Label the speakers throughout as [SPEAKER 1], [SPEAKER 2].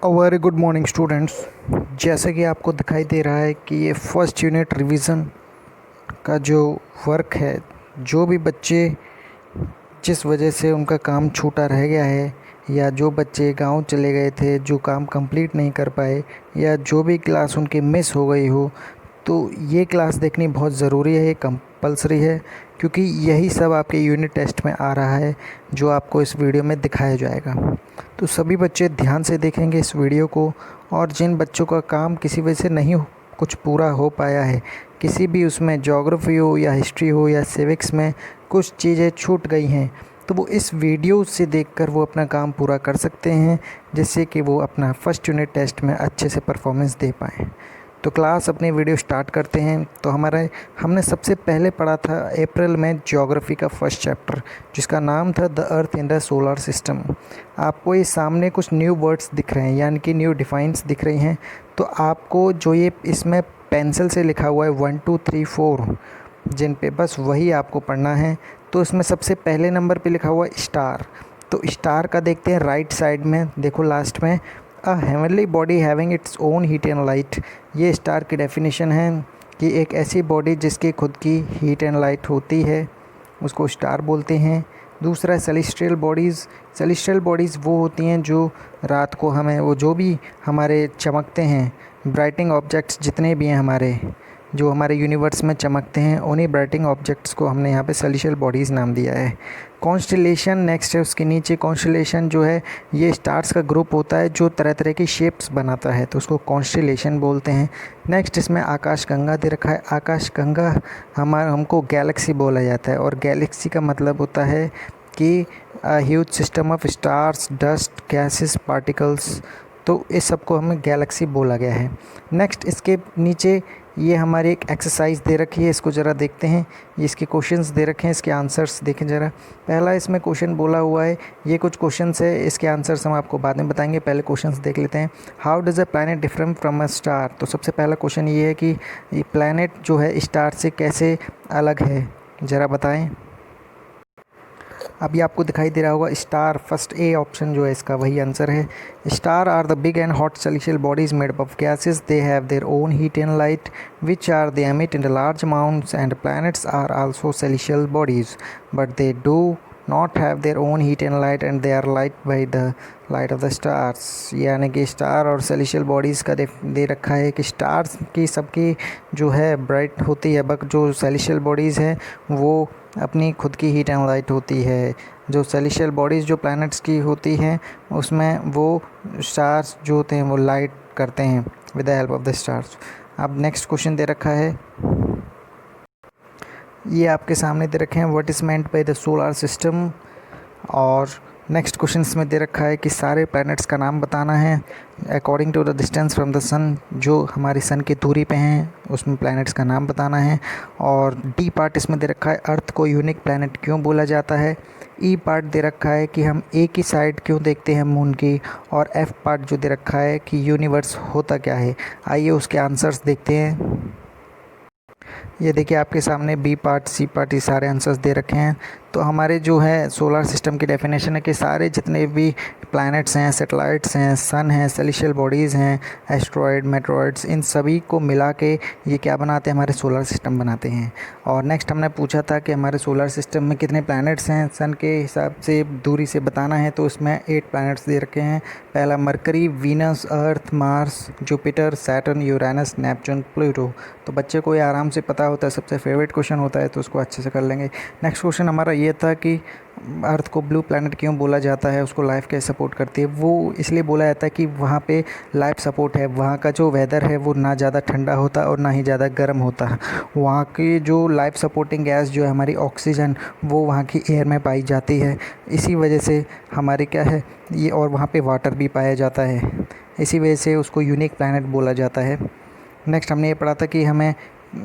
[SPEAKER 1] Very good morning students. जैसे कि आपको दिखाई दे रहा है कि ये फर्स्ट यूनिट रिवीजन का जो वर्क है, जो भी बच्चे जिस वजह से उनका काम छूटा रह गया है या जो बच्चे गांव चले गए थे जो काम कंप्लीट नहीं कर पाए या जो भी क्लास उनकी मिस हो गई हो, तो ये क्लास देखनी बहुत ज़रूरी है, ये कंपलसरी है, क्योंकि यही सब आपके यूनिट टेस्ट में आ रहा है जो आपको इस वीडियो में दिखाया जाएगा। तो सभी बच्चे ध्यान से देखेंगे इस वीडियो को, और जिन बच्चों का काम किसी वजह से नहीं कुछ पूरा हो पाया है, किसी भी उसमें ज्योग्राफी हो या हिस्ट्री हो या सिविक्स में कुछ चीज़ें छूट गई हैं, तो वो इस वीडियो से देखकर वो अपना काम पूरा कर सकते हैं, जिससे कि वो अपना फर्स्ट यूनिट टेस्ट में अच्छे से परफॉर्मेंस दे पाएँ। तो क्लास अपनी वीडियो स्टार्ट करते हैं। तो हमने सबसे पहले पढ़ा था अप्रैल में ज्योग्राफी का फर्स्ट चैप्टर, जिसका नाम था the earth in the solar system. आपको ये सामने कुछ न्यू वर्ड्स दिख रहे हैं, यानी कि न्यू डिफाइंस दिख रही हैं। तो आपको जो ये इसमें पेंसिल से लिखा हुआ है 1 2 3 4, जिन पे बस वही आपको पढ़ना है। तो इसमें सबसे पहले नंबर पे लिखा हुआ है स्टार। तो स्टार का देखते हैं राइट साइड में, देखो लास्ट में, अ heavenly body having its own heat and light. ये स्टार की डेफिनेशन है कि एक ऐसी बॉडी जिसकी खुद की हीट एंड लाइट होती है, उसको स्टार बोलते हैं। दूसरा सेलेस्टियल बॉडीज़। सेलेस्टियल बॉडीज़ वो होती हैं जो रात को हमें, वो जो भी हमारे चमकते हैं, ब्राइटिंग ऑब्जेक्ट्स जितने भी हैं हमारे, जो हमारे यूनिवर्स में चमकते हैं, उन्हीं ब्राइटिंग ऑब्जेक्ट्स को हमने यहाँ पे सेलेस्टियल बॉडीज़ नाम दिया है। कॉन्स्टेलेशन नेक्स्ट है, उसके नीचे कॉन्स्टेलेशन जो है ये स्टार्स का ग्रुप होता है जो तरह तरह की शेप्स बनाता है, तो उसको कॉन्स्टेलेशन बोलते हैं। नेक्स्ट इसमें आकाश गंगा दे रखा है। आकाश गंगा हमको गैलेक्सी बोला जाता है, और गैलेक्सी का मतलब होता है कि huge system of stars, dust, gases, particles. तो इस सब को हमें गैलेक्सी बोला गया है। नेक्स्ट इसके नीचे ये हमारी एक एक्सरसाइज दे रखी है, इसको ज़रा देखते हैं। ये इसके क्वेश्चंस दे रखे हैं, इसके आंसर्स देखें ज़रा। पहला इसमें क्वेश्चन बोला हुआ है, ये कुछ क्वेश्चंस है, इसके आंसर्स हम आपको बाद में बताएंगे, पहले क्वेश्चंस देख लेते हैं। How does a planet different from a star. तो सबसे पहला क्वेश्चन ये है कि ये प्लैनेट जो है स्टार से कैसे अलग है, ज़रा बताएँ। अभी आपको दिखाई दे रहा होगा स्टार, फर्स्ट ए ऑप्शन जो है इसका वही आंसर है। Star are the big and hot celestial bodies made up of gases, they have their own heat and light which are they emit in the large amounts, and planets are also celestial bodies but they do not have their own heat and light, and they are light by the light of the stars। यानी कि star और celestial bodies का दे रखा है कि stars की सबकी जो है ब्राइट होती है, बट जो सेलेस्टियल बॉडीज़ हैं वो अपनी खुद की हीट एंड लाइट होती है। जो सेलेस्टियल बॉडीज़ जो प्लैनेट्स की होती हैं उसमें वो स्टार्स जो होते हैं वो लाइट करते हैं with the help of the stars. अब नेक्स्ट क्वेश्चन दे रखा है, ये आपके सामने दे रखे हैं, what is meant by the solar system. और नेक्स्ट क्वेश्चन इसमें दे रखा है कि सारे प्लैनेट्स का नाम बताना है according to the distance from the sun, जो हमारी सन की दूरी पे हैं उसमें प्लैनेट्स का नाम बताना है। और डी पार्ट इसमें दे रखा है, अर्थ को यूनिक प्लैनेट क्यों बोला जाता है। ई पार्ट दे रखा है कि हम एक ही साइड क्यों देखते हैं मून की। और एफ पार्ट जो दे रखा है कि यूनिवर्स होता क्या है। आइए उसके आंसर्स देखते हैं। ये देखिए आपके सामने बी पार्ट, सी पार्ट, ये सारे आंसर्स दे रखे हैं। तो हमारे जो है सोलर सिस्टम की डेफिनेशन है कि सारे जितने भी प्लैनेट्स हैं, सैटेलाइट्स हैं, सन हैं, सेलेस्टियल बॉडीज़ हैं, एस्ट्रॉयड, मेट्रॉयड्स, इन सभी को मिला के ये क्या बनाते हैं, हमारे सोलर सिस्टम बनाते हैं। और नेक्स्ट हमने पूछा था कि हमारे सोलर सिस्टम में कितने प्लैनेट्स हैं, सन के हिसाब से दूरी से बताना है। तो इसमें 8 प्लैनेट्स दे रखे हैं। पहला Mercury, Venus, Earth, Mars, Jupiter, Saturn, Uranus, Neptune, Pluto. तो बच्चे को ये आराम से पता होता है, सबसे फेवरेट क्वेश्चन होता है, तो उसको अच्छे से कर लेंगे। नेक्स्ट क्वेश्चन हमारा ये था कि अर्थ को ब्लू प्लैनेट क्यों बोला जाता है, उसको लाइफ कैसे सपोर्ट करती है। वो इसलिए बोला जाता है कि वहाँ पे लाइफ सपोर्ट है, वहाँ का जो वेदर है वो ना ज़्यादा ठंडा होता और ना ही ज़्यादा गर्म होता। वहाँ की जो लाइफ सपोर्टिंग गैस जो है हमारी ऑक्सीजन, वो वहाँ की एयर में पाई जाती है। इसी वजह से हमारे क्या है ये, और वहाँ पे वाटर भी पाया जाता है, इसी वजह से उसको यूनिक प्लैनेट बोला जाता है। नेक्स्ट हमने ये पढ़ा था कि हमें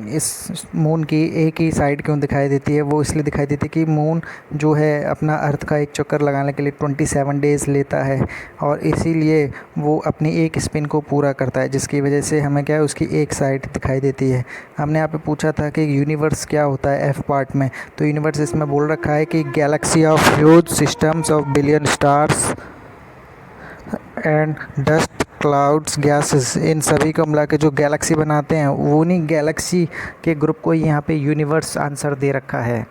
[SPEAKER 1] इस मून की एक ही साइड क्यों दिखाई देती है। वो इसलिए दिखाई देती है कि मून जो है अपना अर्थ का एक चक्कर लगाने के लिए 27 डेज़ लेता है, और इसीलिए वो अपनी एक स्पिन को पूरा करता है, जिसकी वजह से हमें क्या है उसकी एक साइड दिखाई देती है। हमने यहाँ पे पूछा था कि यूनिवर्स क्या होता है एफ पार्ट में। तो यूनिवर्स इसमें बोल रखा है कि galaxy of huge systems of billion stars and dust clouds, gases, इन सभी को मिला के जो गैलेक्सी बनाते हैं, वो उन्हीं गैलेक्सी के ग्रुप को यहाँ पे यूनिवर्स आंसर दे रखा है।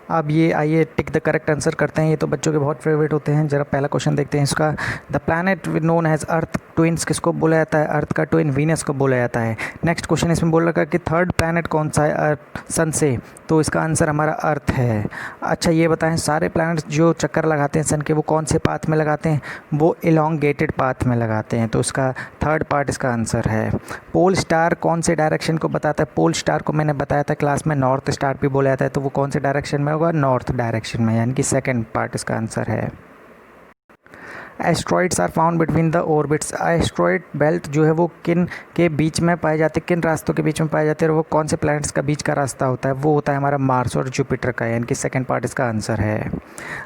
[SPEAKER 1] अब ये आइए टिक द करेक्ट आंसर करते हैं, ये तो बच्चों के बहुत फेवरेट होते हैं। जरा पहला क्वेश्चन देखते हैं इसका। The planet known as earth twins किसको बोला जाता है? अर्थ का ट्विन वीनस को बोला जाता है। नेक्स्ट क्वेश्चन इसमें बोल रखा है कि थर्ड प्लैनेट कौन सा है अर्थ सन से? तो इसका आंसर हमारा अर्थ है। अच्छा ये बताएं, सारे प्लैनेट्स जो चक्कर लगाते हैं सन के, वो कौन से पाथ में लगाते हैं? वो इलोंगेटेड पाथ में लगाते हैं, तो इसका थर्ड पार्ट इसका आंसर है। पोल स्टार कौन से डायरेक्शन को बताता है? पोल स्टार को मैंने बताया था क्लास में, नॉर्थ स्टार भी बोला जाता है, तो वो कौन से डायरेक्शन में होगा? नॉर्थ डायरेक्शन में, यानी कि सेकंड पार्ट इसका आंसर है। Asteroids are found between the orbits. Asteroid belt जो है वो किन के बीच में पाए जाते हैं, किन रास्तों के बीच में पाए जाते हैं, और वो कौन से प्लैनेट्स का बीच का रास्ता होता है? वो होता है हमारा मार्स और जुपिटर का, यानी कि सेकंड पार्ट इसका आंसर है।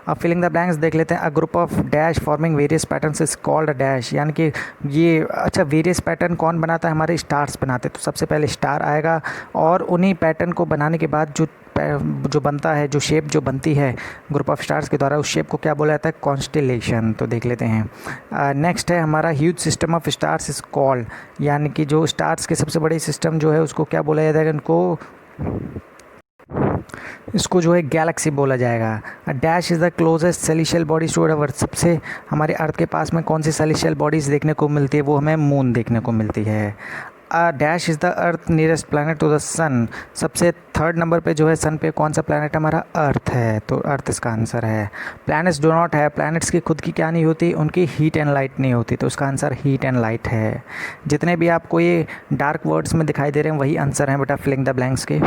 [SPEAKER 1] अब फिलिंग द ब्लैंक्स देख लेते हैं। A group of dash forming various patterns is called a dash, यानी कि ये अच्छा वेरियस पैटर्न कौन बनाता है? हमारे स्टार्स बनाते हैं। तो सबसे पहले स्टार आएगा, और उन्हीं पैटर्न को बनाने के बाद जो बनता है, जो शेप जो बनती है ग्रुप ऑफ स्टार्स के द्वारा, उस शेप को क्या बोला जाता है? कॉन्स्टेलेशन। तो देख लेते हैं। नेक्स्ट है हमारा huge system of stars is called, यानी कि जो स्टार्स के सबसे बड़े सिस्टम जो है उसको क्या बोला जाता है? उनको इसको जो है गैलेक्सी बोला जाएगा। Dash is the closest celestial bodies to earth. सबसे हमारे अर्थ के पास में कौन सी सेलेस्टियल बॉडीज़ देखने को मिलती है? वो हमें मून देखने को मिलती है। Dash is the earth nearest planet to the sun. सबसे थर्ड नंबर पे जो है सन पे कौन सा प्लैनेट हमारा? अर्थ है, तो अर्थ इसका आंसर है। प्लैनेट्स डो नॉट है, प्लैनेट्स की खुद की क्या नहीं होती? उनकी हीट एंड लाइट नहीं होती, तो उसका आंसर हीट एंड लाइट है। जितने भी आपको ये डार्क वर्ड्स में दिखाई दे रहे हैं वही आंसर हैं बेटा फिलिंग द ब्लैंक्स के।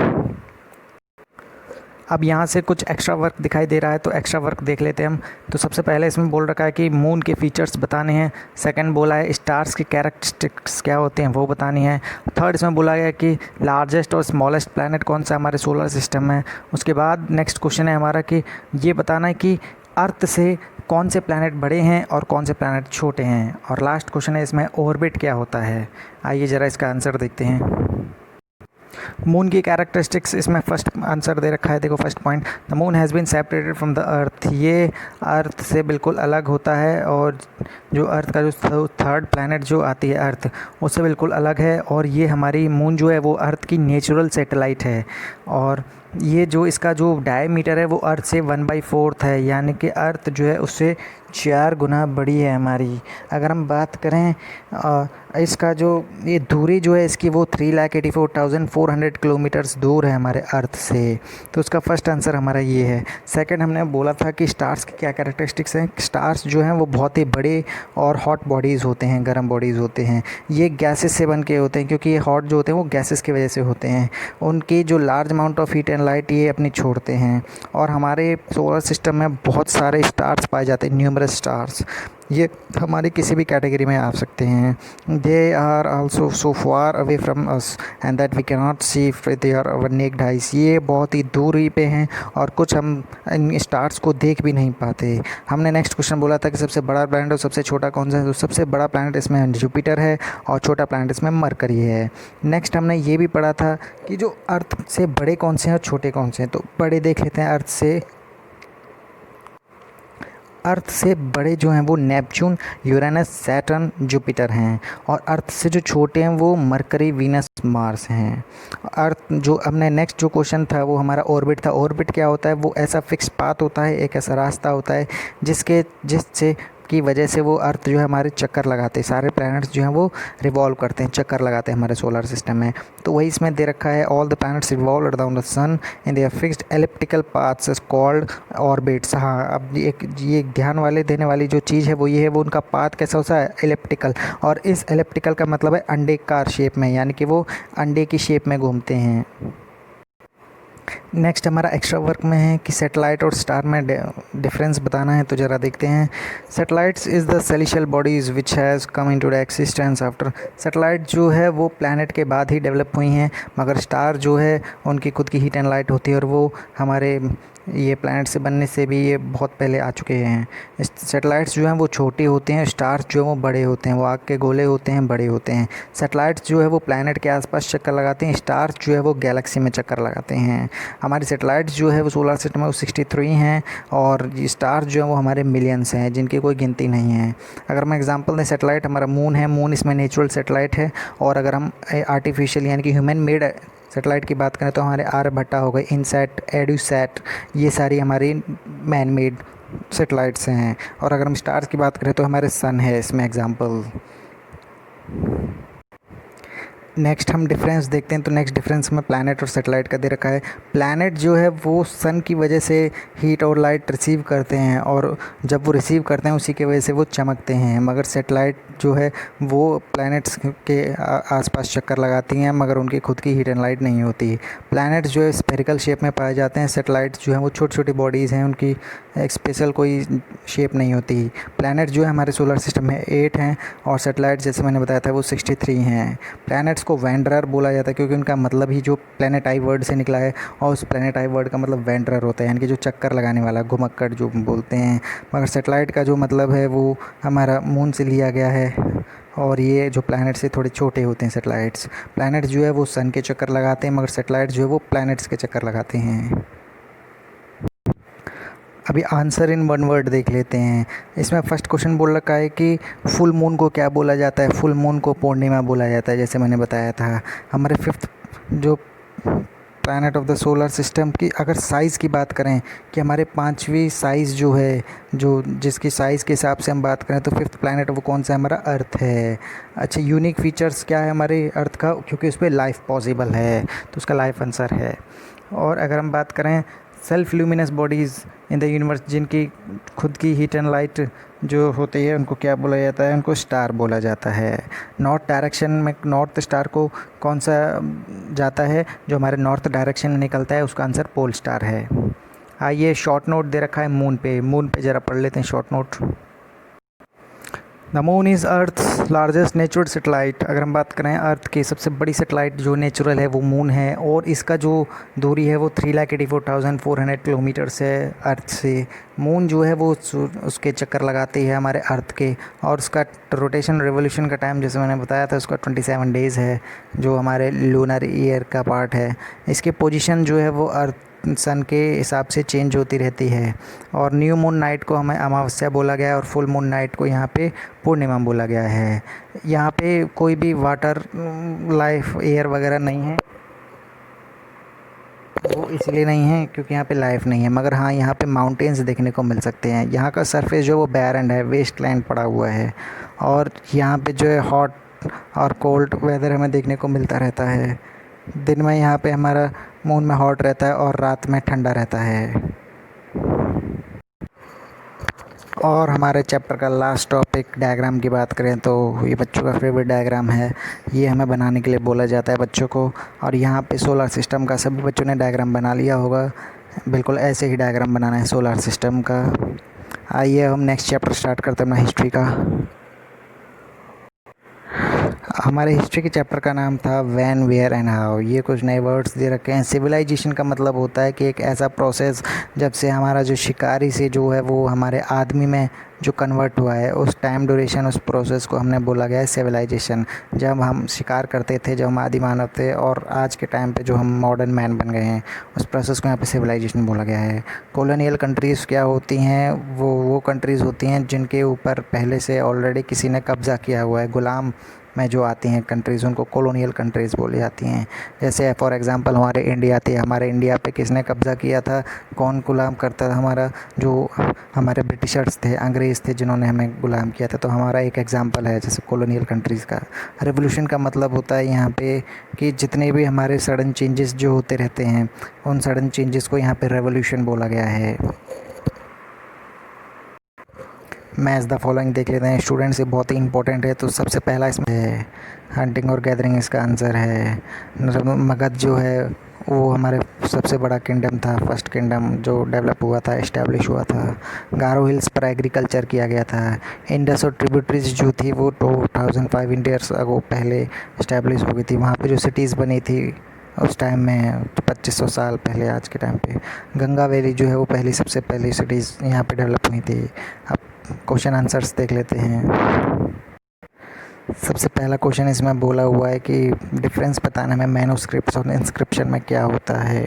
[SPEAKER 1] अब यहाँ से कुछ एक्स्ट्रा वर्क दिखाई दे रहा है, तो एक्स्ट्रा वर्क देख लेते हैं हम। तो सबसे पहले इसमें बोल रखा है कि मून के फीचर्स बताने हैं। सेकंड बोला है स्टार्स की कैरेक्टरिस्टिक्स क्या होते हैं वो बतानी है। थर्ड इसमें बोला गया कि लार्जेस्ट और स्मॉलेस्ट प्लैनेट कौन सा हमारे सोलर सिस्टम में। उसके बाद नेक्स्ट क्वेश्चन है हमारा कि ये बताना है कि अर्थ से कौन से प्लैनेट बड़े हैं और कौन से प्लैनेट छोटे हैं। और लास्ट क्वेश्चन है इसमें ऑर्बिट क्या होता है। आइए ज़रा इसका आंसर देखते हैं। मून की कैरेक्टरिस्टिक्स इसमें फर्स्ट आंसर दे रखा है, देखो first point, the moon has been separated from the earth. ये अर्थ से बिल्कुल अलग होता है, और जो अर्थ का जो थर्ड प्लैनेट जो आती है अर्थ, उससे बिल्कुल अलग है। और ये हमारी मून जो है वो अर्थ की नेचुरल सैटेलाइट है, और ये जो इसका जो डायमीटर है वो अर्थ से 1/4 है, यानी कि अर्थ जो है उससे 4 गुना बड़ी है हमारी। अगर हम बात करें इसका जो ये दूरी जो है इसकी वो 3,84,400 किलोमीटर्स दूर है हमारे अर्थ से, तो उसका फर्स्ट आंसर हमारा ये है। सेकंड हमने बोला था कि स्टार्स की क्या कैरेक्टरिस्टिक्स हैं। स्टार्स जो हैं वो बहुत ही बड़े और हॉट बॉडीज़ होते हैं, गर्म बॉडीज़ होते हैं। ये गैसेस से बन के होते हैं, क्योंकि ये हॉट जो होते हैं वो गैसेस की वजह से होते हैं। उनकी जो large amount of heat and light ये अपनी छोड़ते हैं। और हमारे सोलर सिस्टम में बहुत सारे स्टार्स पाए जाते हैं, न्यूमरस स्टार्स। ये हमारी किसी भी कैटेगरी में आ सकते हैं। They are also so far away from us and that we can not see with their our naked eyes. ये बहुत ही दूरी पे हैं और कुछ हम इन स्टार्स को देख भी नहीं पाते। हमने नेक्स्ट क्वेश्चन बोला था कि सबसे बड़ा प्लैनेट और सबसे छोटा कौन सा है, तो सबसे बड़ा प्लैनेट इसमें जुपिटर है और छोटा प्लैनेट इसमें मरकरी है। नेक्स्ट हमने ये भी पढ़ा था कि जो अर्थ से बड़े कौन से हैं और छोटे कौन से हैं। तो बड़े देख लेते हैं। अर्थ से बड़े जो हैं वो नेपच्यून, यूरेनस, सैटर्न, जुपिटर हैं, और अर्थ से जो छोटे हैं वो मरकरी, वीनस, मार्स हैं। अर्थ जो हमने नेक्स्ट जो क्वेश्चन था वो हमारा ऑर्बिट था। ऑर्बिट क्या होता है? वो ऐसा फिक्स पाथ होता है, एक ऐसा रास्ता होता है जिससे की वजह से वो अर्थ जो है हमारे चक्कर लगाते हैं। सारे प्लैनेट्स जो हैं वो रिवॉल्व करते हैं, चक्कर लगाते हैं हमारे सोलर सिस्टम में। तो वही इसमें दे रखा है, all the planets revolve around the sun in their fixed elliptical paths called orbits. हाँ, अब ये ध्यान वाले देने वाली जो चीज़ है वो ये है, वो उनका पाथ कैसा होता है? एलिप्टिकल। और इस एलिप्टिकल का मतलब है अंडेकार शेप में, यानी कि वो अंडे की शेप में घूमते हैं। नेक्स्ट हमारा एक्स्ट्रा वर्क में है कि सैटेलाइट और स्टार में डिफरेंस बताना है, तो ज़रा देखते हैं। Satellites is the celestial bodies which has come into the existence after. Satellite जो है वो प्लैनेट के बाद ही डेवलप हुई हैं, मगर स्टार जो है उनकी खुद की हीट एंड लाइट होती है और वो हमारे ये प्लैनेट से बनने से भी ये बहुत पहले आ चुके हैं। सैटेलाइट्स जो हैं वो छोटे होते हैं, स्टार्स जो हैं वो बड़े होते हैं, वो आग के गोले होते हैं, बड़े होते हैं। सैटेलाइट्स जो है वो प्लैनेट के आसपास चक्कर लगाते हैं, स्टार्स जो है वो गैलेक्सी में चक्कर लगाते हैं। हमारी सैटेलाइट्स जो है वो सोलर सिस्टम में वो 63 हैं, और ये स्टार्स जो हैं वो हमारे मिलियंस हैं, जिनकी कोई गिनती नहीं है। अगर मैं एग्जांपल दें, सैटेलाइट हमारा मून है, मून इसमें नेचुरल सैटेलाइट है। और अगर हम आर्टिफिशियल यानी कि ह्यूमन मेड सैटेलाइट की बात करें तो हमारे आर्यभट्टा हो गए, इनसैट, एड्यूसैट, ये सारी हमारी मैन मेड सैटेलाइट्स हैं। और अगर हम स्टार्स की बात करें तो हमारे सन है इसमें एग्जांपल। नेक्स्ट हम डिफरेंस देखते हैं, तो नेक्स्ट डिफरेंस में प्लैनेट और सैटेलाइट का दे रखा है। प्लैनेट जो है वो सन की वजह से हीट और लाइट रिसीव करते हैं, और जब वो रिसीव करते हैं उसी की वजह से वो चमकते हैं। मगर सैटेलाइट जो है वो प्लैनेट्स के आसपास चक्कर लगाती हैं, मगर उनकी खुद की हीट एंड लाइट नहीं होती। प्लैनेट्स जो है स्फेरिकल शेप में पाए जाते हैं, सैटेलाइट्स जो हैं वो छोटी छोटी बॉडीज़ हैं, उनकी एक स्पेशल कोई शेप नहीं होती। प्लैनेट जो है हमारे सोलर सिस्टम में 8 हैं, और सैटेलाइट जैसे मैंने बताया था वो 63 हैं। प्लैनेट्स को वेंडरर बोला जाता है क्योंकि उनका मतलब ही जो प्लैनेटाई वर्ड से निकला है, और उस प्लैनेटाई वर्ड का मतलब वेंडरर होता है, यानी कि जो चक्कर लगाने वाला, घुमक्कड़ जो बोलते हैं। मगर सैटेलाइट का जो मतलब है वो हमारा मून से लिया गया है, और ये जो प्लैनेट से थोड़े छोटे होते हैं सैटेलाइट्स। प्लैनेट जो है वो सन के चक्कर लगाते हैं, मगर सैटेलाइट जो है वो प्लैनेट्स के चक्कर लगाते हैं। अभी आंसर इन वन वर्ड देख लेते हैं। इसमें फर्स्ट क्वेश्चन बोल रखा है कि फुल मून को क्या बोला जाता है। फुल मून को पूर्णिमा बोला जाता है, जैसे मैंने बताया था। हमारे फिफ्थ जो planet of the solar system की अगर साइज़ की बात करें कि हमारे पांचवी साइज़ जो है, जो जिसकी साइज़ के हिसाब से हम बात करें तो फिफ्थ प्लैनेट वो कौन सा है, हमारा अर्थ है। अच्छा, यूनिक फीचर्स क्या है हमारे अर्थ का, क्योंकि उस पर लाइफ पॉसिबल है, तो उसका लाइफ आंसर है। और अगर हम बात करें self luminous bodies in the universe, जिनकी खुद की हीट एंड लाइट जो होती है, उनको क्या बोला जाता है, उनको स्टार बोला जाता है। नॉर्थ डायरेक्शन में नॉर्थ स्टार को कौन सा जाता है, जो हमारे नॉर्थ डायरेक्शन में निकलता है, उसका आंसर पोल स्टार है। आइए शॉर्ट नोट दे रखा है मून पे ज़रा पढ़ लेते हैं short note. The moon is earth's largest natural satellite. अगर हम बात करें अर्थ की सबसे बड़ी सेटेलाइट जो नेचुरल है वो मून है, और इसका जो दूरी है वो 3,84,400 किलोमीटर्स है अर्थ से। मून जो है वो उसके चक्कर लगाती है हमारे अर्थ के, और उसका रोटेशन रिवोल्यूशन का टाइम जैसे मैंने बताया था उसका 27 डेज़ है, जो हमारे लूनर ईयर का पार्ट है। इसकी पोजीशन जो है वो अर्थ सन के हिसाब से चेंज होती रहती है। और न्यू मून नाइट को हमें अमावस्या बोला गया है, और फुल मून नाइट को यहाँ पे पूर्णिमा बोला गया है। यहाँ पे कोई भी वाटर लाइफ एयर वगैरह नहीं है, वो इसलिए नहीं है क्योंकि यहाँ पे लाइफ नहीं है। मगर हाँ, यहाँ पे माउंटेन्स देखने को मिल सकते हैं। यहाँ का सरफेस जो वो बैरन है, वेस्ट लैंड पड़ा हुआ है, और यहाँ पे जो है हॉट और कोल्ड वेदर हमें देखने को मिलता रहता है। दिन में यहाँ पे हमारा मून में हॉट रहता है, और रात में ठंडा रहता है। और हमारे चैप्टर का लास्ट टॉपिक डायग्राम की बात करें तो ये बच्चों का फेवरेट डायग्राम है। ये हमें बनाने के लिए बोला जाता है बच्चों को, और यहाँ पे सोलर सिस्टम का सभी बच्चों ने डायग्राम बना लिया होगा। बिल्कुल ऐसे ही डायग्राम बनाना है सोलर सिस्टम का। आइए हम नेक्स्ट चैप्टर स्टार्ट करते हैं अपना हिस्ट्री का। हमारे हिस्ट्री के चैप्टर का नाम था व्हेन, वेयर एंड हाउ। ये कुछ नए वर्ड्स दे रखे हैं। सिविलाइजेशन का मतलब होता है कि एक ऐसा प्रोसेस जब से हमारा जो शिकारी से जो है वो हमारे आदमी में जो कन्वर्ट हुआ है, उस टाइम ड्यूरेशन उस प्रोसेस को हमने बोला गया है सिविलाइजेशन। जब हम शिकार करते थे, जब हम आदि मानव थे, और आज के टाइम पे जो हम मॉडर्न मैन बन गए हैं, उस प्रोसेस को यहाँ पे सिविलाइजेशन बोला गया है। कॉलोनियल कंट्रीज़ क्या होती हैं, वो कंट्रीज़ होती हैं जिनके ऊपर पहले से ऑलरेडी किसी ने कब्ज़ा किया हुआ है। गुलाम में जो आती हैं कंट्रीज़, उनको कॉलोनियल कंट्रीज़ बोली जाती हैं। जैसे फॉर एग्ज़ाम्पल हमारे इंडिया थी, हमारे इंडिया पे किसने कब्ज़ा किया था, कौन गुलाम करता था, हमारा जो हमारे ब्रिटिशर्स थे, अंग्रेज़ थे जिन्होंने हमें गुलाम किया था। तो हमारा एक एग्ज़ाम्पल है जैसे कॉलोनियल कंट्रीज़ का। रेवोल्यूशन का मतलब होता है यहाँ पे कि जितने भी हमारे सडन चेंजेस जो होते रहते हैं, उन सडन चेंजेस को यहाँ पे रेवोल्यूशन बोला गया है। मैच द फॉलोइंग देख लेते हैं स्टूडेंट्स, ये बहुत ही इंपॉर्टेंट है। तो सबसे पहला इसमें है हंटिंग और गैदरिंग, इसका आंसर है। मगध जो है वो हमारे सबसे बड़ा किंगडम था, फर्स्ट किंगडम जो डेवलप हुआ था, इस्टेब्लिश हुआ था। गारो हिल्स पर एग्रीकल्चर किया गया था। इंडस और ट्रिब्यूटरीज जो थी वो 2500 ईयर्स अगो पहले इस्टेब्लिश हो गई थी। वहाँ पे जो सिटीज़ बनी थी उस टाइम में 2500 साल पहले आज के टाइम पे गंगा वैली जो है वो सबसे पहली सिटीज़ यहाँ पे डेवलप हुई थी। अब क्वेश्चन आंसर्स देख लेते हैं। सबसे पहला क्वेश्चन इसमें बोला हुआ है कि डिफरेंस बताने में मैन्युस्क्रिप्ट्स और इंस्क्रिप्शन में क्या होता है।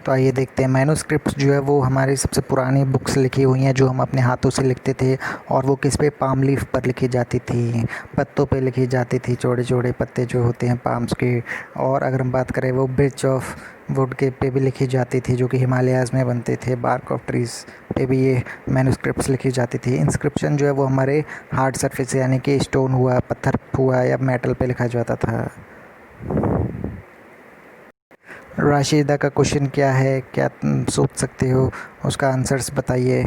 [SPEAKER 1] तो आइए देखते हैं। मैन्युस्क्रिप्ट्स जो है वो हमारी सबसे पुरानी बुक्स लिखी हुई हैं जो हम अपने हाथों से लिखते थे, और वो किस पे, पाम लीफ पर लिखी जाती थी, पत्तों पे लिखी जाती थी, चौड़े चौड़े पत्ते जो होते हैं पाम्स के। और अगर हम बात करें वो बिर्च ऑफ वुड के पे भी लिखी जाती थी जो कि हिमालयाज़ में बनते थे, बार्क ऑफ ट्रीज़ पे भी ये मैन्युस्क्रिप्ट्स लिखी जाती थी। इंस्क्रिप्शन जो है वो हमारे हार्ड सरफेस यानी कि स्टोन हुआ, पत्थर हुआ या मेटल पे लिखा जाता था। राशिदा का क्वेश्चन क्या है, क्या तुम सोच सकते हो, उसका आंसर्स बताइए।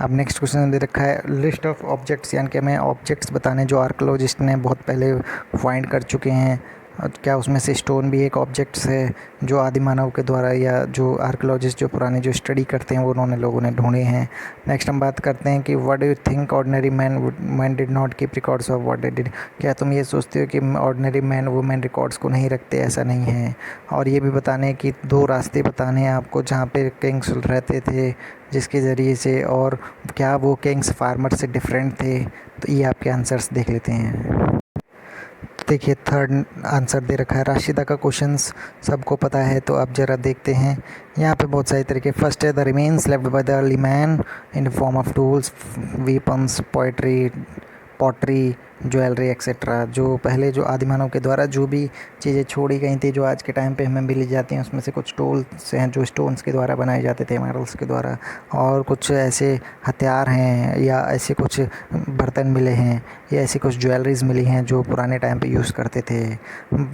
[SPEAKER 1] अब नेक्स्ट क्वेश्चन दे रखा है लिस्ट ऑफ ऑब्जेक्ट्स, यानी कि हमें ऑब्जेक्ट्स बताने जो आर्कियोलॉजिस्ट ने बहुत पहले फाइंड कर चुके हैं। और क्या उसमें से स्टोन भी एक ऑब्जेक्ट्स है जो आदि मानव के द्वारा या जो आर्कियोलॉजिस्ट जो पुराने जो स्टडी करते हैं वो उन्होंने लोगों ने ढूंढे हैं। नेक्स्ट हम बात करते हैं कि what do you think ordinary man did not keep records of what they did. क्या तुम ये सोचते हो कि ऑर्डिनरी मैन वुमेन रिकॉर्ड्स को नहीं रखते? ऐसा नहीं है। और ये भी बताने कि 2 रास्ते बताने हैं आपको जहाँ पे किंग्स रहते थे जिसके ज़रिए से, और क्या वो किंग्स फार्मर से डिफरेंट थे। तो ये आपके आंसर्स देख लेते हैं। देखिए थर्ड आंसर दे रखा है राशिदा का क्वेश्चंस सबको पता है, तो अब ज़रा देखते हैं। यहाँ पे बहुत सारे तरीके। फर्स्ट है the remains left by the early man in form of tools, weapons, poetry, pottery, jewellery etcetera. जो पहले जो आदिमानव के द्वारा जो भी चीज़ें छोड़ी गई थी जो आज के टाइम पे हमें मिली जाती हैं, उसमें से कुछ टूल्स हैं जो स्टोन्स के द्वारा बनाए जाते थे, मेटल्स के द्वारा, और कुछ ऐसे हथियार हैं या ऐसे कुछ बर्तन मिले हैं या ऐसी कुछ ज्वेलरीज मिली हैं जो पुराने टाइम पे यूज़ करते थे।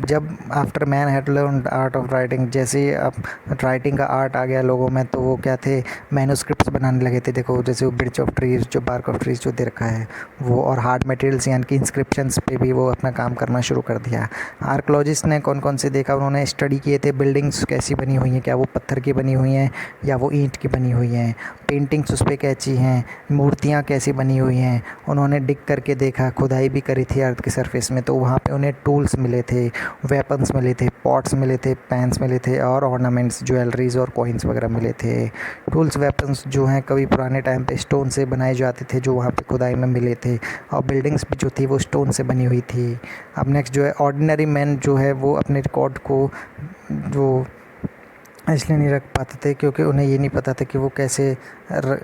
[SPEAKER 1] जब after man had learn art of writing, जैसे अब राइटिंग का आर्ट आ गया लोगों में, तो वो क्या थे, मैन्युस्क्रिप्ट्स बनाने लगे थे। देखो जैसे वो बिर्च ऑफ ट्रीज, जो बार्क ऑफ ट्रीज जो दे रखा है वो, और हार्ड मटेरियल्स यानी कि इंस्क्रिप्शंस पे भी वो अपना काम करना शुरू कर दिया। आर्कियोलॉजिस्ट ने कौन कौन से देखा, उन्होंने स्टडी किए थे बिल्डिंग्स कैसी बनी हुई हैं, क्या वो पत्थर की बनी हुई हैं या वो ईंट की बनी हुई हैं, पेंटिंग्स उस पर कैसी हैं, मूर्तियाँ कैसी बनी हुई हैं। उन्होंने डिग करके देखा, खुदाई भी करी थी अर्थ के सरफेस में, तो वहाँ पे उन्हें टूल्स मिले थे, वेपन्स मिले थे, पॉट्स मिले थे, पैन्स मिले थे, और ऑर्नामेंट्स, ज्वेलरीज और कॉइन्स वगैरह मिले थे। टूल्स वेपन्स जो हैं कभी पुराने टाइम पे स्टोन से बनाए जाते थे जो वहाँ पे खुदाई में मिले थे, और बिल्डिंग्स भी जो थी वो स्टोन से बनी हुई थी। अब नेक्स्ट जो है ऑर्डिनरी मैन जो है वो अपने रिकॉर्ड को जो इसलिए नहीं रख पाते थे क्योंकि उन्हें ये नहीं पता था कि वो कैसे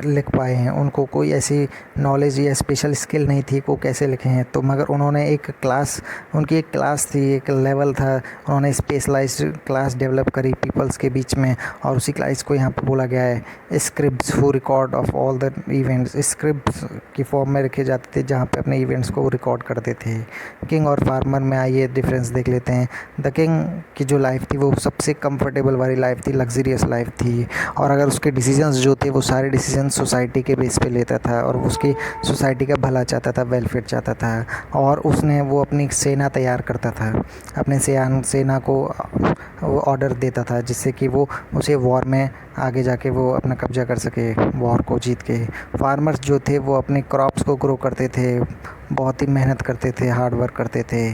[SPEAKER 1] लिख पाए हैं, उनको कोई ऐसी नॉलेज या स्पेशल स्किल नहीं थी वो कैसे लिखे हैं। तो मगर उन्होंने एक क्लास, उनकी एक क्लास थी, एक लेवल था, उन्होंने स्पेशलाइज्ड क्लास डेवलप करी पीपल्स के बीच में, और उसी क्लास को यहाँ पर बोला गया है scripts who record of all the events. Scripts की फॉर्म में रखे जाते थे जहाँ पे अपने इवेंट्स को रिकॉर्ड करते थे। किंग और फार्मर में आइए डिफरेंस देख लेते हैं। द किंग की जो लाइफ थी वो सबसे कंफर्टेबल वाली लाइफ थी, लग्जरियस लाइफ थी, और अगर उसके डिसीजंस जो थे वो सारे डिसीजन सोसाइटी के बेस पे लेता था, और उसकी सोसाइटी का भला चाहता था, वेलफेयर चाहता था, और उसने वो अपनी सेना तैयार करता था, अपने सेना को वो ऑर्डर देता था जिससे कि वो उसे वॉर में आगे जाके वो अपना कब्जा कर सके, वॉर को जीत के। फार्मर्स जो थे वो अपने क्रॉप्स को ग्रो करते थे, बहुत ही मेहनत करते थे, हार्ड वर्क करते थे,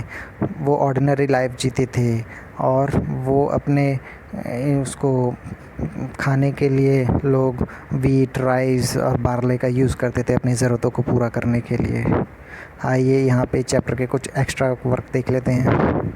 [SPEAKER 1] वो ऑर्डिनरी लाइफ जीते थे, और वो अपने उसको खाने के लिए लोग वीट, राइस और बार्ले का यूज़ करते थे अपनी ज़रूरतों को पूरा करने के लिए। आइए यहाँ पे चैप्टर के कुछ एक्स्ट्रा वर्क देख लेते हैं।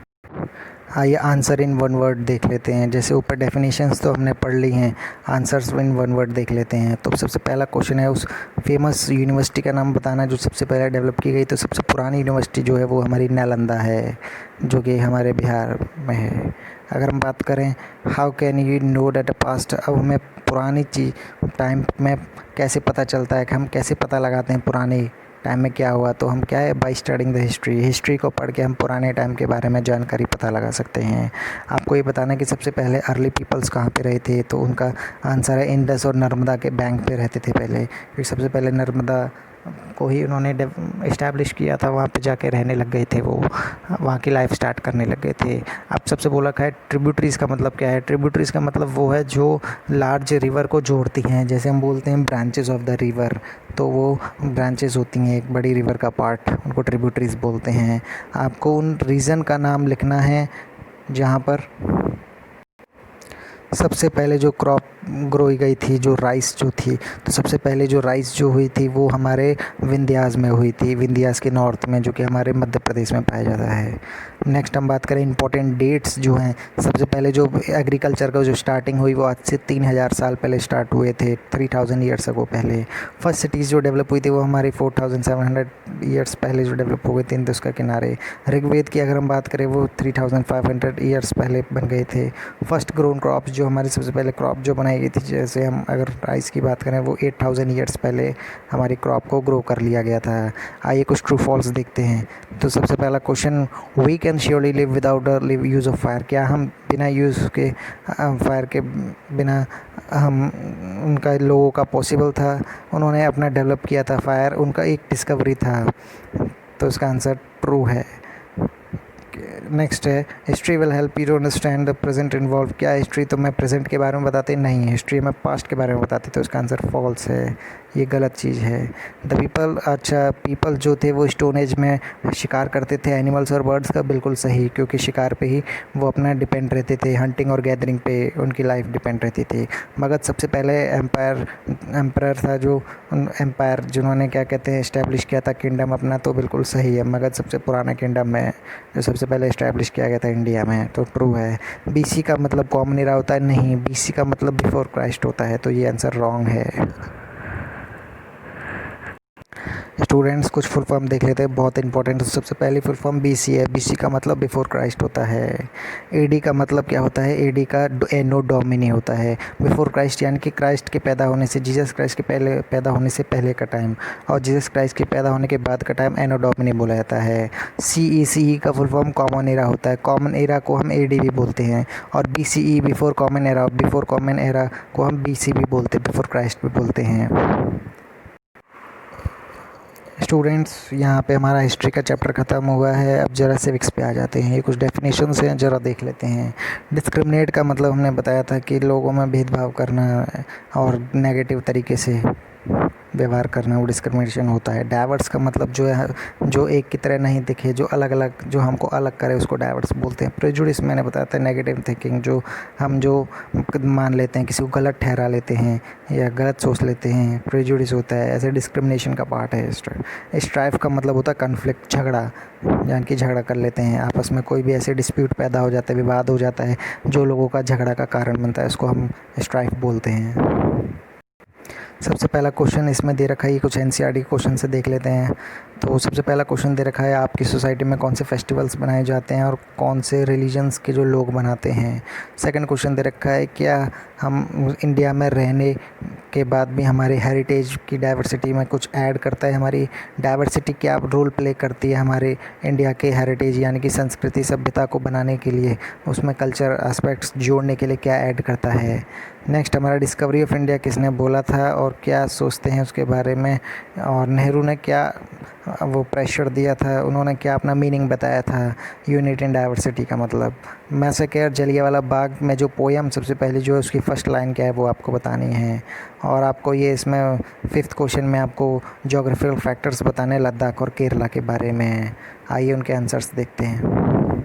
[SPEAKER 1] आइए आंसर इन वन वर्ड देख लेते हैं। जैसे ऊपर डेफिनेशंस तो हमने पढ़ ली हैं, आंसर्स इन वन वर्ड देख लेते हैं। तो सबसे पहला क्वेश्चन है उस फेमस यूनिवर्सिटी का नाम बताना जो सबसे पहले डेवलप की गई। तो सबसे पुरानी यूनिवर्सिटी जो है वो हमारी नालंदा है जो कि हमारे बिहार में है। अगर हम बात करें how can you know that past, अब हमें पुरानी चीज़ टाइम में कैसे पता चलता है, कि हम कैसे पता लगाते हैं पुराने टाइम में क्या हुआ। तो हम क्या है, बाई स्टडिंग द हिस्ट्री को पढ़ के हम पुराने टाइम के बारे में जानकारी पता लगा सकते हैं। आपको ये बताना कि सबसे पहले अर्ली पीपल्स कहाँ पे रहे थे, तो उनका आंसर है इंडस और नर्मदा के बैंक पे रहते थे पहले, क्योंकि सबसे पहले नर्मदा को ही उन्होंने इस्टेब्लिश किया था, वहाँ पे जाके रहने लग गए थे, वो वहाँ की लाइफ स्टार्ट करने लग गए थे। अब सबसे बोला है ट्रिब्यूटरीज़ का मतलब क्या है। ट्रिब्यूटरीज़ का मतलब वो है जो लार्ज रिवर को जोड़ती हैं, जैसे हम बोलते हैं ब्रांचेस ऑफ द रिवर, तो वो ब्रांचेस होती हैं एक बड़ी रिवर का पार्ट, उनको ट्रिब्यूटरीज़ बोलते हैं। आपको उन रीजन का नाम लिखना है जहाँ पर सबसे पहले जो क्रॉप ग्रो गई थी, जो राइस जो थी, तो सबसे पहले जो राइस जो हुई थी वो हमारे विंध्यास में हुई थी, विंध्यास के नॉर्थ में, जो कि हमारे मध्य प्रदेश में पाया जाता है। नेक्स्ट हम बात करें इंपॉर्टेंट डेट्स जो हैं। सबसे पहले जो एग्रीकल्चर का जो स्टार्टिंग हुई वो आज से 3000 साल पहले स्टार्ट हुए थे, 3000 ईयर्स अगो पहले। फर्स्ट सिटीज़ जो डेवलप हुई थी वो हमारी 4700 ईयर्स पहले जो डेवलप हो गई थी इंडस का किनारे। ऋग्वेद की अगर हम बात करें वो 3500 ईयर्स पहले बन गए थे। फर्स्ट ग्रोन क्रॉप्स जो हमारी सबसे पहले क्रॉप जो बनाई गई थी, जैसे हम अगर राइस की बात करें वो 8000 ईयर्स पहले हमारी क्रॉप को ग्रो कर लिया गया था। आइए कुछ ट्रू फॉल्स देखते हैं। तो सबसे पहला question, we can surely live without the use of fire. क्या हम बिना यूज़ के फायर के बिना हम उनका लोगों का पॉसिबल था? उन्होंने अपना डेवलप किया था फायर, उनका एक डिस्कवरी था, तो इसका आंसर ट्रू है। नेक्स्ट है, history will help you to understand the present involve. क्या हिस्ट्री तो मैं प्रेजेंट के बारे में बताते नहीं, हिस्ट्री में पास्ट के बारे में बताती, तो इसका आंसर फॉल्स है, ये गलत चीज़ है। द पीपल, अच्छा पीपल जो थे वो स्टोन एज में शिकार करते थे एनिमल्स और बर्ड्स का, बिल्कुल सही, क्योंकि शिकार पे ही वो अपना डिपेंड रहते थे, हंटिंग और गैदरिंग पे उनकी लाइफ डिपेंड रहती थी। मगध सबसे पहले एम्पायर था, जो एम्पायर जिन्होंने क्या कहते हैं इस्टेब्लिश किया था किंगडम अपना, तो बिल्कुल सही है, मगध सबसे पुराना किंगडम है जो सबसे पहले इस्टेब्लिश किया गया था इंडिया में, तो ट्रू है। बीसी का मतलब कॉमन एरा होता है, नहीं, बीसी का मतलब बिफोर क्राइस्ट होता है, तो ये आंसर रॉन्ग है। स्टूडेंट्स कुछ फुल फॉर्म देख लेते हैं, बहुत इंपॉर्टेंट। सबसे पहली फुल फॉर्म बीसी है, बीसी का मतलब बिफोर क्राइस्ट होता है। एडी का मतलब क्या होता है? एडी का एनो डोमिनी होता है, बिफोर क्राइस्ट यानी कि क्राइस्ट के पैदा होने से, जीसस क्राइस्ट के पहले पैदा होने से पहले का टाइम, और जीसस क्राइस्ट के पैदा होने के बाद का टाइम एनो डोमिनी बोला जाता है। सीई का फुल फॉर्म कॉमन एरा होता है, कॉमन एरा को हम एडी भी बोलते हैं, और बीसीई बिफोर कॉमन एरा को हम बीसी भी बोलते हैं, बिफोर क्राइस्ट भी बोलते हैं। स्टूडेंट्स यहाँ पे हमारा हिस्ट्री का चैप्टर ख़त्म हुआ है, अब ज़रा सिविक्स पे आ जाते हैं। ये कुछ डेफिनेशंस हैं, ज़रा देख लेते हैं। डिस्क्रिमिनेट का मतलब हमने बताया था कि लोगों में भेदभाव करना और नेगेटिव तरीके से व्यवहार करना, वो डिस्क्रिमिनेशन होता है। डाइवर्स का मतलब जो है, जो एक की तरह नहीं दिखे, जो अलग अलग, जो हमको अलग करे, उसको डाइवर्स बोलते हैं। प्रेजुडिस मैंने बताया था नेगेटिव थिंकिंग, जो हम जो मान लेते हैं, किसी को गलत ठहरा लेते हैं या गलत सोच लेते हैं, प्रेजुडिस होता है, ऐसे डिस्क्रिमिनेशन का पार्ट है। स्ट्राइफ का मतलब होता है कन्फ्लिक्ट, झगड़ा, यानी कि झगड़ा कर लेते हैं आपस में, कोई भी ऐसे डिस्प्यूट पैदा हो जाता है, विवाद हो जाता है जो लोगों का झगड़ा का कारण बनता है, उसको हम स्ट्राइफ बोलते हैं। सबसे पहला क्वेश्चन इसमें दे रखा है, ये कुछ एनसीईआरटी क्वेश्चन से देख लेते हैं। तो सबसे पहला क्वेश्चन दे रखा है, आपकी सोसाइटी में कौन से फेस्टिवल्स बनाए जाते हैं और कौन से रिलीजन्स के जो लोग बनाते हैं। सेकंड क्वेश्चन दे रखा है, क्या हम इंडिया में रहने के बाद भी हमारे हेरिटेज की डाइवर्सिटी में कुछ ऐड करता है, हमारी डाइवर्सिटी क्या रोल प्ले करती है हमारे इंडिया के हेरिटेज यानी कि संस्कृति सभ्यता को बनाने के लिए, उसमें कल्चर एस्पेक्ट्स जोड़ने के लिए क्या ऐड करता है। नेक्स्ट हमारा डिस्कवरी ऑफ इंडिया किसने बोला था और क्या सोचते हैं उसके बारे में, और नेहरू ने क्या वो प्रेशर दिया था, उन्होंने क्या अपना मीनिंग बताया था यूनिटी इन डाइवर्सिटी का मतलब। मैसेकर जलियांवाला बाग में जो पोयम सबसे पहले जो है उसकी फर्स्ट लाइन क्या है वो आपको बतानी है, और आपको ये इसमें फिफ्थ क्वेश्चन में आपको जोग्राफिकल फैक्टर्स बताने लद्दाख और केरला के बारे में। आइए उनके आंसर्स देखते हैं।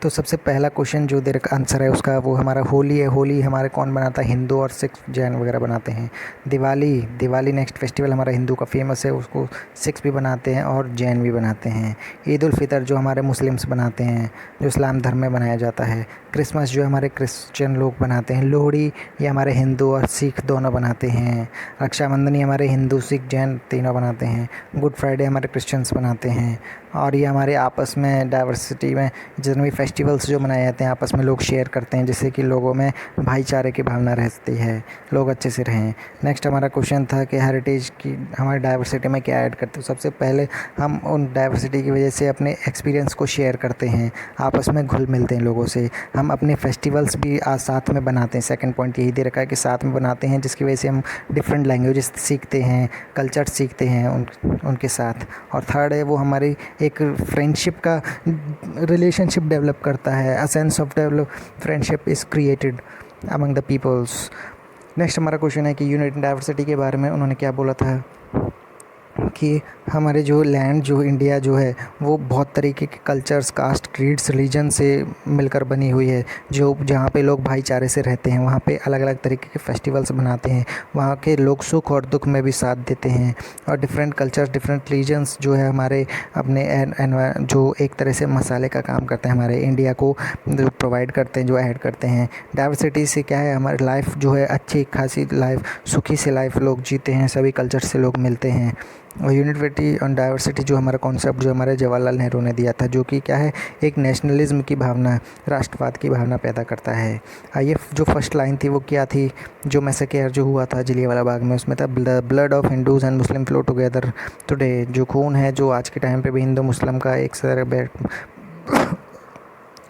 [SPEAKER 1] तो सबसे पहला क्वेश्चन जो देर आंसर है उसका वो हमारा होली है। होली हमारे कौन बनाता है? हिंदू और सिख जैन वगैरह बनाते हैं। दिवाली नेक्स्ट फेस्टिवल हमारा हिंदू का फेमस है, उसको सिख्स भी बनाते हैं और जैन भी बनाते हैं। ईद उल फितर जो हमारे मुस्लिम्स बनाते हैं, जो इस्लाम धर्म में बनाया जाता है। क्रिसमस जो हमारे क्रिश्चियन लोग बनाते हैं। लोहड़ी ये हमारे हिंदू और सिख दोनों बनाते हैं। रक्षाबंधन ये हमारे हिंदू सिख जैन तीनों बनाते हैं। गुड फ्राइडे हमारे क्रिश्चियंस बनाते हैं। और ये हमारे आपस में डाइवर्सिटी में जितने भी फेस्टिवल्स जो मनाए जाते हैं आपस में लोग शेयर करते हैं, जिससे कि लोगों में भाईचारे की भावना रहती है, लोग अच्छे से रहें। नेक्स्ट हमारा क्वेश्चन था कि हेरिटेज की हमारी डाइवर्सिटी में क्या ऐड करते हैं। सबसे पहले हम उन डाइवर्सिटी की वजह से अपने एक्सपीरियंस को शेयर करते हैं, आपस में घुल मिलते हैं लोगों से। हम अपने फेस्टिवल्स भी आज साथ में बनाते हैं। सेकंड पॉइंट यही दे रखा है कि साथ में बनाते हैं, जिसकी वजह से हम डिफरेंट लैंग्वेजेस सीखते हैं, कल्चर सीखते हैं उनके साथ। और थर्ड है वो हमारी एक फ्रेंडशिप का रिलेशनशिप डेवलप करता है। A sense of develop friendship is created among the peoples. Next हमारा क्वेश्चन है कि यूनिट इन डाइवर्सिटी के बारे में उन्होंने क्या बोला था कि हमारे जो लैंड जो इंडिया जो है वो बहुत तरीके के कल्चर्स, कास्ट, क्रीड्स, रिलीजन से मिलकर बनी हुई है। जो जहाँ पे लोग भाईचारे से रहते हैं, वहाँ पे अलग अलग तरीके के फेस्टिवल्स मनाते हैं, वहाँ के लोग सुख और दुख में भी साथ देते हैं। और डिफरेंट कल्चर्स, डिफरेंट रिलीजन्स जो है हमारे अपने जो एक तरह से मसाले का काम करते हैं, हमारे इंडिया को जो प्रोवाइड करते हैं, जो ऐड करते हैं। डाइवर्सिटी से क्या है, हमारी लाइफ जो है अच्छी खासी लाइफ, सुखी से लाइफ लोग जीते हैं, सभी कल्चर से लोग मिलते हैं। और यूनिटी और डाइवर्सिटी जो हमारा कॉन्सेप्ट जो हमारे जवाहरलाल नेहरू ने दिया था, जो कि क्या है, एक नेशनलिज्म की भावना, राष्ट्रवाद की भावना पैदा करता है। आइए, जो फर्स्ट लाइन थी वो क्या थी, जो मैसेकर जो हुआ था जलियांवाला बाग में, उसमें था blood of Hindus and Muslim flow together today. जो खून है जो आज के टाइम पे भी हिंदू मुस्लिम का एक सर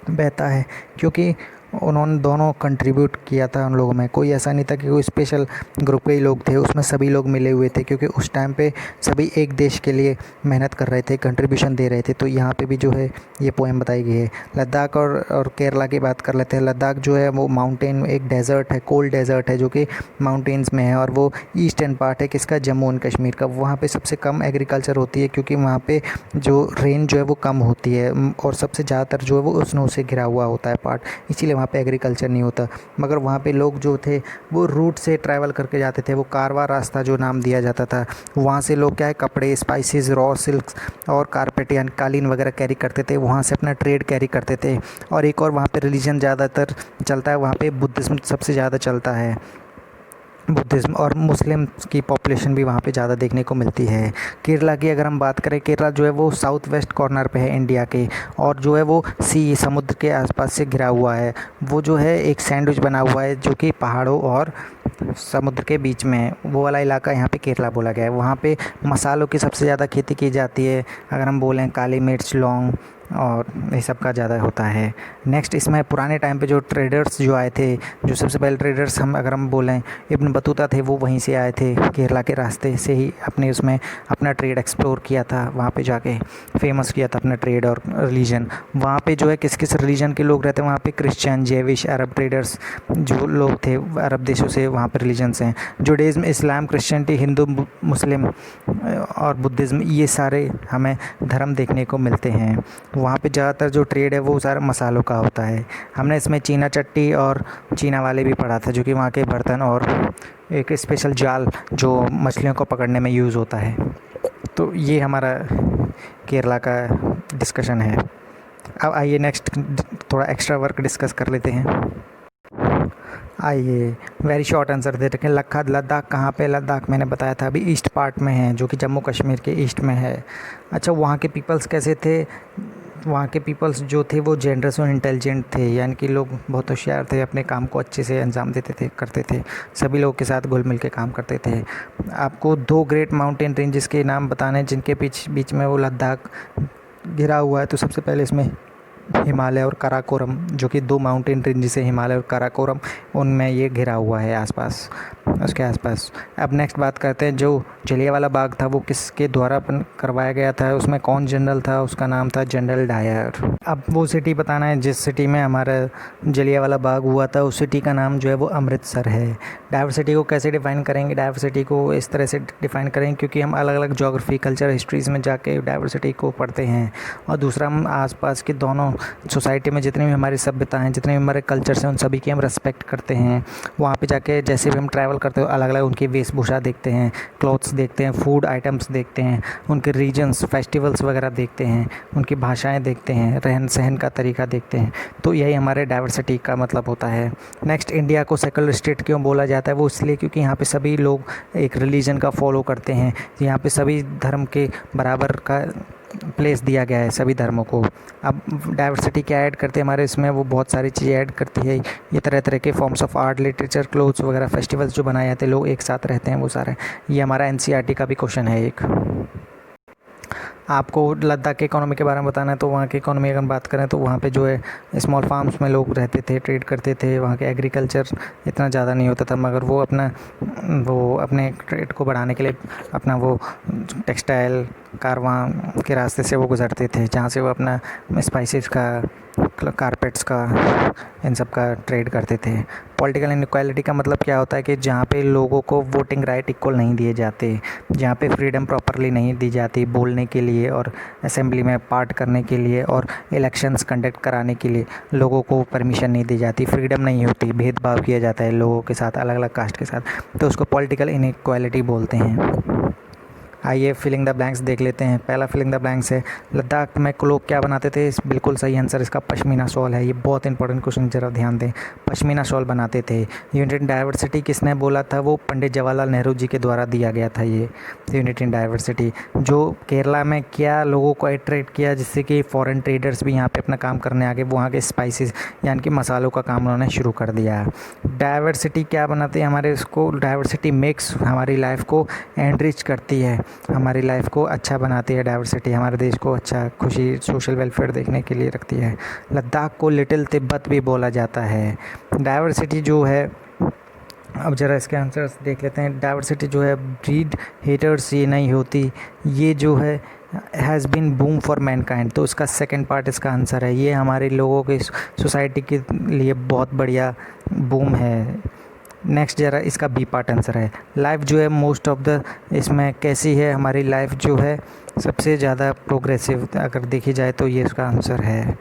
[SPEAKER 1] बहता है, क्योंकि उन्होंने दोनों कंट्रीब्यूट किया था उन लोगों में। कोई ऐसा नहीं था कि कोई स्पेशल ग्रुप के ही लोग थे, उसमें सभी लोग मिले हुए थे, क्योंकि उस टाइम पे सभी एक देश के लिए मेहनत कर रहे थे, कंट्रीब्यूशन दे रहे थे। तो यहाँ पे भी जो है ये पोएम बताई गई है। लद्दाख और केरला की बात कर लेते हैं। लद्दाख जो है वो माउंटेन, एक डेज़र्ट है, कोल्ड डेज़र्ट है, जो कि माउंटेन्स में है, और वो ईस्टर्न पार्ट है किसका, जम्मू एंड कश्मीर का। वहाँ पे सबसे कम एग्रीकल्चर होती है, क्योंकि वहाँ पे जो रेन जो है वो कम होती है, और सबसे ज़्यादातर जो है वो स्नो से घिरा हुआ होता है पार्ट, इसीलिए वहाँ पे एग्रीकल्चर नहीं होता। मगर वहाँ पे लोग जो थे वो रूट से ट्रैवल करके जाते थे, वो कारवा रास्ता जो नाम दिया जाता था। वहाँ से लोग क्या है, कपड़े, स्पाइसेस, रॉ सिल्क्स और कारपेट यानी कालीन वगैरह कैरी करते थे, वहाँ से अपना ट्रेड कैरी करते थे। और एक और वहाँ पे रिलीजन ज़्यादातर चलता है, वहाँ पे बुद्धिज़्म सबसे ज़्यादा चलता है, बुद्धिज़्म, और मुस्लिम की पॉपुलेशन भी वहाँ पे ज़्यादा देखने को मिलती है। केरला की अगर हम बात करें, केरला जो है वो साउथ वेस्ट कॉर्नर पे है इंडिया के, और जो है वो समुद्र के आसपास से घिरा हुआ है। वो जो है एक सैंडविच बना हुआ है, जो कि पहाड़ों और समुद्र के बीच में है। वो वाला इलाका यहाँ पे केरला बोला गया है। वहाँ पे मसालों की सबसे ज़्यादा खेती की जाती है। अगर हम बोलें, काली मिर्च, लौंग और ये सब का ज़्यादा होता है। नेक्स्ट इसमें पुराने टाइम पे जो ट्रेडर्स जो आए थे, जो सबसे पहले ट्रेडर्स अगर हम बोलें, इब्न बतूता थे, वो वहीं से आए थे, केरला के रास्ते से ही अपने उसमें अपना ट्रेड एक्सप्लोर किया था, वहाँ पे जाके फेमस किया था अपना ट्रेड और रिलीजन। वहाँ पे जो है किस किस रिलीजन के लोग रहते हैं, वहाँ पे क्रिश्चियन, जेविश, अरब ट्रेडर्स जो लोग थे अरब देशों से, वहाँ पर रिलीजन्स हैं। जुडाइज्म, इस्लाम, क्रिश्चियनिटी, हिंदू, मुस्लिम और बुद्धिज़्म, ये सारे हमें धर्म देखने को मिलते हैं। वहाँ पे ज़्यादातर जो ट्रेड है वो सारा मसालों का होता है। हमने इसमें चीना चट्टी और चीना वाले भी पढ़ा था, जो कि वहाँ के बर्तन और एक स्पेशल जाल जो मछलियों को पकड़ने में यूज़ होता है। तो ये हमारा केरला का डिस्कशन है। अब आइए नेक्स्ट थोड़ा एक्स्ट्रा वर्क डिस्कस कर लेते हैं। आइए, वेरी शॉर्ट आंसर दे रखें। लद्दाख कहाँ पे? लद्दाख मैंने बताया था अभी ईस्ट पार्ट में है, जो कि जम्मू कश्मीर के ईस्ट में है। अच्छा, वहाँ के पीपल्स कैसे थे? वहाँ के पीपल्स जो थे वो जेनरस और इंटेलिजेंट थे, यानी कि लोग बहुत होशियार थे, अपने काम को अच्छे से अंजाम देते थे, करते थे, सभी लोगों के साथ घुल मिल के काम करते थे। आपको 2 ग्रेट माउंटेन रेंजेस के नाम बताने, जिनके बीच में वो लद्दाख घिरा हुआ है। तो सबसे पहले इसमें हिमालय और काराकोरम, जो कि 2 माउंटेन रेंजेस है, हिमालय और काराकोरम, उनमें ये घिरा हुआ है आसपास, उसके आसपास। अब नेक्स्ट बात करते हैं, जो जलियांवाला बाग था वो किसके द्वारा करवाया गया था, उसमें कौन जनरल था? उसका नाम था जनरल डायर। अब वो सिटी बताना है जिस सिटी में हमारा जलियांवाला बाग हुआ था, उस सिटी का नाम जो है वो अमृतसर है। डाइवर्सिटी को कैसे डिफ़ाइन करेंगे? डाइवर्सिटी को इस तरह से डिफ़ाइन करेंगे क्योंकि हम अलग अलग ज्योग्राफी, कल्चर, हिस्ट्रीज़ में जाके डाइवर्सिटी को पढ़ते हैं। और दूसरा, हम आसपास के दोनों सोसाइटी में जितनी भी हमारी सभ्यता हैं, जितने भी हमारे कल्चर्स हैं, उन सभी की हम रिस्पेक्ट करते हैं। वहाँ पे जाके जैसे भी हम ट्रैवल करते हो, अलग अलग उनकी वेशभूषा देखते हैं, क्लॉथ्स देखते हैं, फूड आइटम्स देखते हैं, उनके रीजन्स, फेस्टिवल्स वगैरह देखते हैं, उनकी भाषाएँ देखते हैं, रहन सहन का तरीका देखते हैं। तो यही हमारे डाइवर्सिटी का मतलब होता है। नेक्स्ट, इंडिया को सेकुलर स्टेट क्यों बोला जाता है? वो इसलिए क्योंकि यहाँ पे सभी लोग एक रिलीजन का फॉलो करते हैं, यहाँ पे सभी धर्म के बराबर का प्लेस दिया गया है सभी धर्मों को। अब डाइवर्सिटी क्या ऐड करते हैं हमारे इसमें, वो बहुत सारी चीज़ें ऐड करती है। ये तरह तरह के forms of art, literature, clothes वगैरह, फेस्टिवल्स जो बनाए जाते हैं, लोग एक साथ रहते हैं, वो सारा है। ये हमारा एनसीईआरटी का भी क्वेश्चन है एक। आपको लद्दाख के इकोनॉमी के बारे में बताना है तो वहाँ की इकोनॉमी अगर हम बात करें तो वहाँ पे जो है स्मॉल फार्म्स में लोग रहते थे, ट्रेड करते थे। वहाँ के एग्रीकल्चर इतना ज़्यादा नहीं होता था, मगर वो अपने ट्रेड को बढ़ाने के लिए अपना वो टेक्सटाइल कारवां के रास्ते से वो गुज़रते थे, जहाँ से वो अपना स्पाइसेस का, कारपेट्स का, इन सब का ट्रेड करते थे। पॉलिटिकल इनइक्वालिटी का मतलब क्या होता है कि जहाँ पे लोगों को वोटिंग राइट इक्वल नहीं दिए जाते, जहाँ पे फ्रीडम प्रॉपरली नहीं दी जाती बोलने के लिए और असेंबली में पार्ट करने के लिए और इलेक्शंस कंडक्ट कराने के लिए लोगों को परमिशन नहीं दी जाती, फ्रीडम नहीं होती, भेदभाव किया जाता है लोगों के साथ, अलग अलग कास्ट के साथ, तो उसको पॉलिटिकल इनइक्वालिटी बोलते हैं। आइए फिलिंग द ब्लैंक्स देख लेते हैं। पहला फिलिंग द ब्लैंक्स है, लद्दाख में लोग क्या बनाते थे। बिल्कुल सही आंसर इसका पश्मीना शॉल है। ये बहुत इंपॉर्टेंट क्वेश्चन, ज़रा ध्यान दें। पश्मीना शॉल बनाते थे। यूनिटी इन डाइवर्सिटी किसने बोला था, वो पंडित जवाहरलाल नेहरू जी के द्वारा दिया गया था ये यूनिटी इन डाइवर्सिटी। जो केरला में क्या लोगों को अट्रैक्ट किया जिससे कि फ़ॉरेन ट्रेडर्स भी यहाँ पे अपना काम करने आ गए, वहाँ के स्पाइसेस यानी कि मसालों का काम उन्होंने शुरू कर दिया। डाइवर्सिटी क्या बनाते हैं हमारे इसको, डाइवर्सिटी मिक्स हमारी लाइफ को एनरिच करती है, हमारी लाइफ को अच्छा बनाती है। डाइवर्सिटी हमारे देश को अच्छा, खुशी, सोशल वेलफेयर देखने के लिए रखती है। लद्दाख को लिटिल तिब्बत भी बोला जाता है। डाइवर्सिटी जो है, अब ज़रा इसके आंसर्स देख लेते हैं। डाइवर्सिटी जो है, ब्रीड हेटर्स ये नहीं होती, ये जो है has been boom for mankind, तो इसका सेकंड पार्ट इसका आंसर है। ये हमारे लोगों के सोसाइटी के लिए बहुत बढ़िया बूम है। नेक्स्ट ज़रा इसका बी पार्ट आंसर है। लाइफ जो है मोस्ट ऑफ द, इसमें कैसी है हमारी लाइफ जो है सबसे ज़्यादा प्रोग्रेसिव अगर देखी जाए तो ये इसका आंसर है।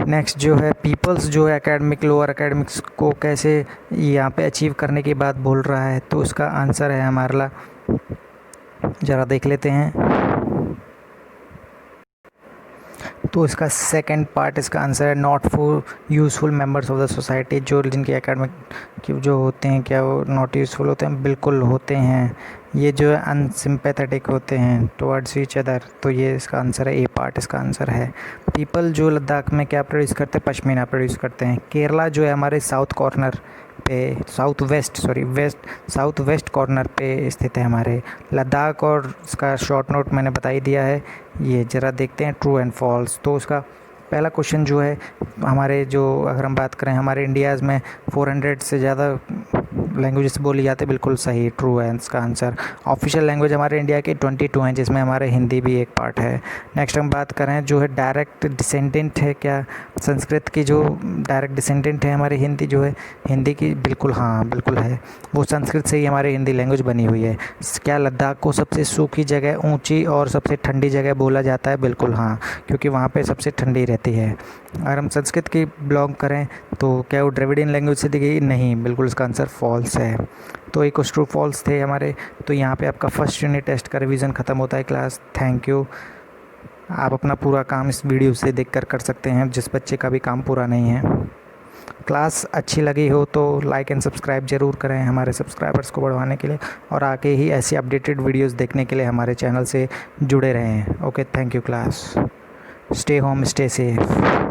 [SPEAKER 1] नेक्स्ट जो है, पीपल्स जो है एकेडमिक, लोअर एकेडमिक्स को कैसे यहाँ पे अचीव करने की बात बोल रहा है, तो इसका आंसर है हमारा, ज़रा देख लेते हैं। तो इसका सेकंड पार्ट इसका आंसर है not for useful members of the society. जो जिनके एकेडमिक जो होते हैं क्या वो नॉट यूज़फुल होते हैं, बिल्कुल होते हैं। ये जो है अनसिम्पैथेटिक होते हैं टुवर्ड्स ईच अदर, तो ये इसका आंसर है, ए पार्ट इसका आंसर है। पीपल जो लद्दाख में क्या प्रोड्यूस करते हैं, पश्मीना प्रोड्यूस करते हैं। केरला जो है हमारे साउथ कॉर्नर पे, साउथ वेस्ट कॉर्नर पे स्थित है हमारे लद्दाख, और इसका शॉर्ट नोट मैंने बता ही दिया है। ये ज़रा देखते हैं ट्रू एंड फॉल्स। तो उसका पहला क्वेश्चन जो है हमारे, जो अगर हम बात करें हमारे इंडियाज़ में 400 से ज़्यादा लैंग्वेजेस बोली जाती है, बिल्कुल सही, ट्रू है इसका आंसर। ऑफिशियल लैंग्वेज हमारे इंडिया की 22 हैं, जिसमें हमारे हिंदी भी एक पार्ट है। नेक्स्ट हम बात करें जो है डायरेक्ट डिसेंडेंट है क्या संस्कृत की, जो डायरेक्ट डिसेंडेंट है हमारी हिंदी जो है, हिंदी की, बिल्कुल हाँ बिल्कुल है, वो संस्कृत से ही हमारी हिंदी लैंग्वेज बनी हुई है। क्या लद्दाख को सबसे सूखी जगह, ऊँची और सबसे ठंडी जगह बोला जाता है, बिल्कुल हाँ, क्योंकि वहाँ पर सबसे ठंडी रहती है। अगर हम संस्कृत की बिलोंग करें तो क्या वो द्रविडियन लैंग्वेज से दी गई, नहीं, बिल्कुल इसका आंसर फॉल्स है। तो एक ट्रू फॉल्स थे हमारे। तो यहाँ पे आपका फर्स्ट यूनिट टेस्ट का रिवीजन ख़त्म होता है क्लास। Thank you. आप अपना पूरा काम इस वीडियो से देखकर कर सकते हैं, जिस बच्चे का भी काम पूरा नहीं है। क्लास अच्छी लगी हो तो लाइक एंड सब्सक्राइब ज़रूर करें हमारे सब्सक्राइबर्स को बढ़वाने के लिए, और आगे ही ऐसी अपडेटेड वीडियोज़ देखने के लिए हमारे चैनल से जुड़े रहें। Okay, thank you class. Stay home, stay safe.